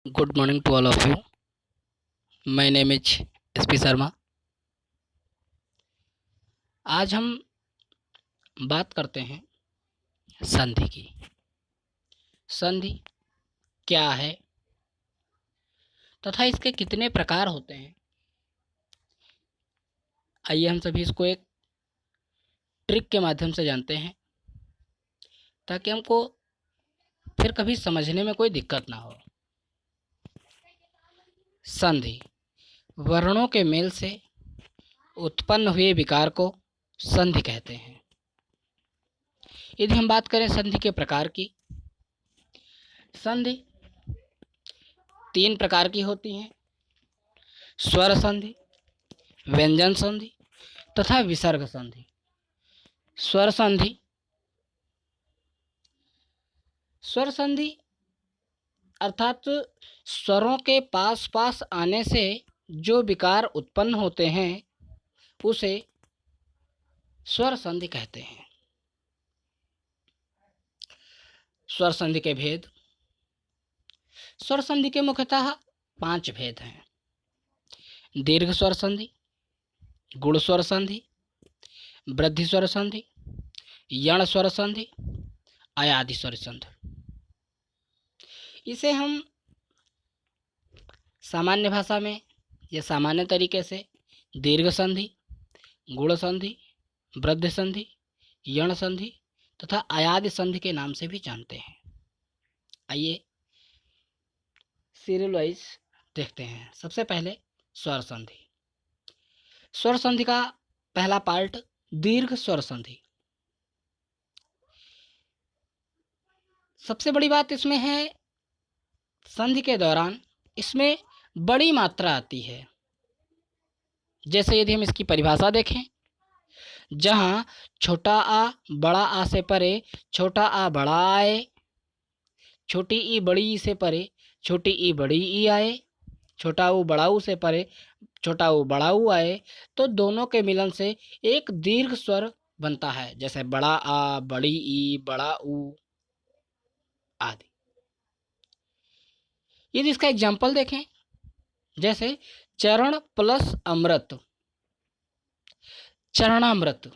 Good morning to all of you. My name is SP Sharma. आज हम बात करते हैं संधि की। संधि क्या है तथा इसके कितने प्रकार होते हैं, आइए हम सभी इसको एक ट्रिक के माध्यम से जानते हैं ताकि हमको फिर कभी समझने में कोई दिक्कत ना हो। संधि वर्णों के मेल से उत्पन्न हुए विकार को संधि कहते हैं। यदि हम बात करें संधि के प्रकार की, संधि 3 प्रकार की होती हैं: स्वर संधि, व्यंजन संधि तथा विसर्ग संधि। स्वर संधि, स्वर संधि अर्थात स्वरों के पास पास आने से जो विकार उत्पन्न होते हैं उसे स्वर संधि कहते हैं। स्वर संधि के भेद, स्वर संधि के मुख्यतः 5 भेद हैं: दीर्घ स्वर संधि, गुण स्वर संधि, वृद्धि स्वर संधि, यण स्वर संधि, अयादि स्वर संधि। इसे हम सामान्य भाषा में या सामान्य तरीके से दीर्घ संधि, गुण संधि, वृद्धि संधि, यण संधि तथा अयादि संधि के नाम से भी जानते हैं। आइए सीरियल वाइज देखते हैं। सबसे पहले स्वर संधि। स्वर संधि का पहला पार्ट दीर्घ स्वर संधि। सबसे बड़ी बात इसमें है, संधि के दौरान इसमें बड़ी मात्रा आती है। जैसे यदि हम इसकी परिभाषा देखें, जहाँ छोटा आ बड़ा आ से परे छोटा आ बड़ा आए, छोटी ई बड़ी ई से परे छोटी ई बड़ी ई आए, छोटा ऊ बड़ा ऊ से परे छोटा ऊ बड़ा ऊ आए, तो दोनों के मिलन से एक दीर्घ स्वर बनता है, जैसे बड़ा आ, बड़ी ई, बड़ा ऊ आदि। यदि इसका एग्जाम्पल देखें, जैसे चरण प्लस अमृत, चरणामृत,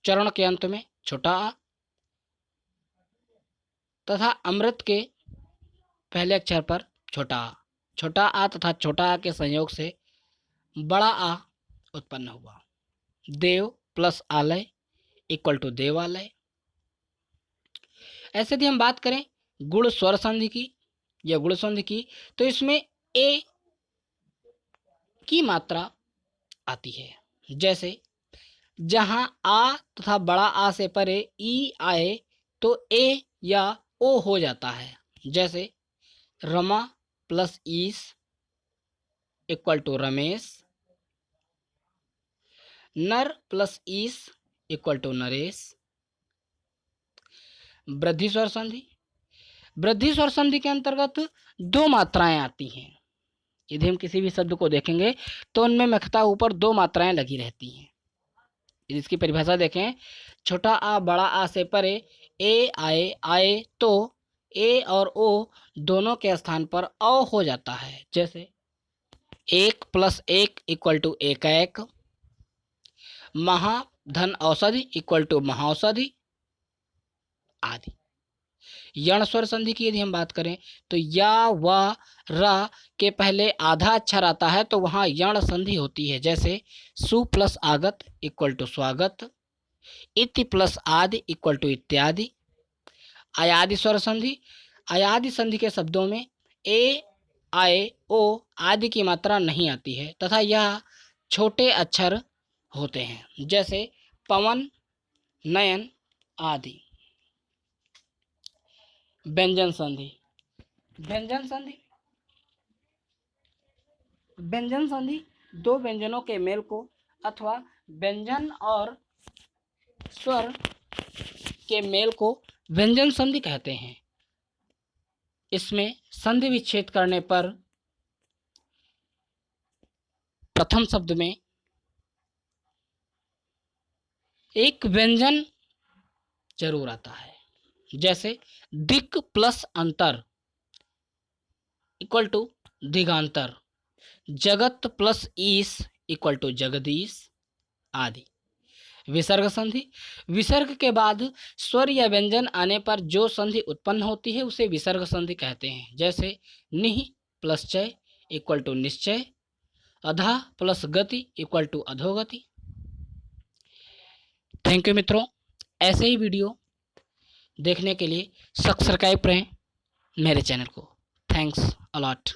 चरण के अंत में छोटा आ तथा अमृत के पहले अक्षर पर छोटा आ, छोटा आ तथा छोटा आ के संयोग से बड़ा आ उत्पन्न हुआ। देव प्लस आलय इक्वल टू देवालय। ऐसे यदि हम बात करें गुण स्वर संधि की या गुण संधि की, तो इसमें ए की मात्रा आती है। जैसे जहां आ तथा बड़ा आ से परे ई आए तो ए या ओ हो जाता है। जैसे रमा प्लस ईस इक्वल टू रमेश, नर प्लस ईस इक्वल टू नरेश। वृद्धि स्वर संधि, वृद्धि स्वर संधि के अंतर्गत 2 मात्राएं आती हैं। यदि हम किसी भी शब्द को देखेंगे तो उनमें मुख्यतः ऊपर 2 मात्राएं लगी रहती हैं। इसकी परिभाषा देखें, छोटा आ बड़ा आ से परे ए आए आए तो ए और ओ दोनों के स्थान पर औ हो जाता है। जैसे 1 प्लस 1 इक्वल टू एक एक, महा धन औषधि इक्वल टू महाऔषधि आदि। यण स्वर संधि की यदि हम बात करें तो या व र के पहले आधा अक्षर आता है तो वहाँ यण संधि होती है। जैसे सु प्लस आगत इक्वल टू स्वागत, इति प्लस आदि इक्वल टू इत्यादि। अयादि स्वर संधि, अयादि संधि के शब्दों में ए आए ओ आदि की मात्रा नहीं आती है तथा यह छोटे अक्षर होते हैं। जैसे पवन, नयन आदि। व्यंजन संधि, व्यंजन संधि, व्यंजन संधि 2 व्यंजनों के मेल को अथवा व्यंजन और स्वर के मेल को व्यंजन संधि कहते हैं। इसमें संधि विच्छेद करने पर प्रथम शब्द में एक व्यंजन जरूर आता है। जैसे दिक् प्लस अंतर, इक्वल टू दिगांतर, जगत प्लस ईश इक्वल टू जगदीश आदि। विसर्ग संधि, विसर्ग के बाद स्वर या व्यंजन आने पर जो संधि उत्पन्न होती है उसे विसर्ग संधि कहते हैं। जैसे निह प्लस चय इक्वल टू निश्चय, अधा प्लस गति इक्वल टू अधोगति। थैंक यू मित्रों, ऐसे ही वीडियो देखने के लिए सब्सक्राइब करें मेरे चैनल को। Thanks a lot.